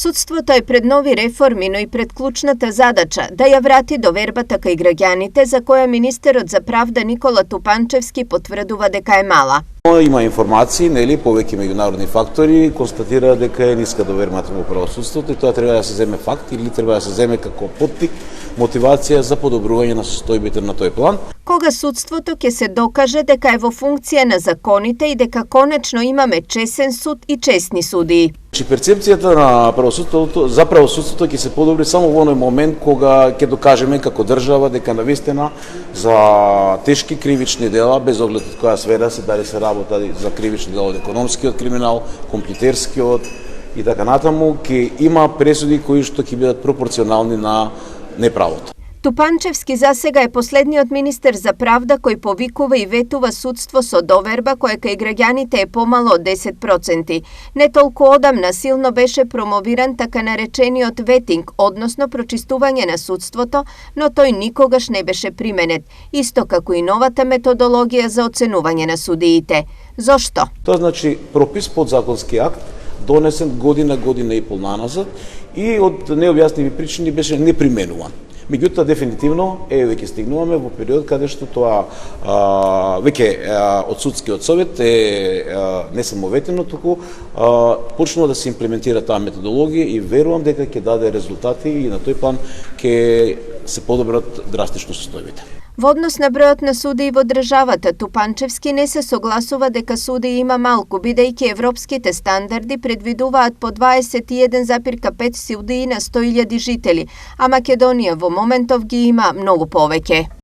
Судството е пред нови реформи, но и пред клучната задача да ја врати довербата кај граѓаните, за која министерот за правда Никола Тупанчевски потврдува дека е мала. Има информации, повеќе меѓународни фактори констатираат дека е ниска довербата во правосудството и тоа треба да се земе факт или треба да се земе како поттик, мотивација за подобрување на состојбите на тој план. Кога судството ќе се докаже дека е во функција на законите и дека конечно имаме чесен суд и чесни судии. Перцепцијата на правосудството за правосудството ќе се подобри само во оној момент кога ќе докажеме како држава дека навистина за тешки кривични дела, без оглед од која сфера се, дали се работа за кривични дела од економскиот криминал, компјутерскиот и така натаму, ќе има пресуди кои што ќе бидат пропорционални на неправото. Тупанчевски засега е последниот министер за правда кој повикува и ветува судство со доверба која кај граѓаните е помало од 10%. Не толку одамна силно беше промовиран така наречениот ветинг, односно прочистување на судството, но тој никогаш не беше применет, исто како и новата методологија за оценување на судиите. Зошто? Тоа значи пропис подзаконски акт донесен година и пол наназад и од необјасниви причини беше неприменуван. Меѓутоа, дефинитивно, веќе стигнуваме во период каде што тоа веќе од судскиот совет не само ветено, туку почнува да се имплементира таа методологија и верувам дека ќе даде резултати и на тој план ќе се подобрат драстично состојбите. Во однос на бројот на судии во државата, Тупанчевски не се согласува дека судии има малку, бидејќи европските стандарди предвидуваат по 21,5 судии на 100.000 жители, а Македонија во моментов ги има многу повеќе.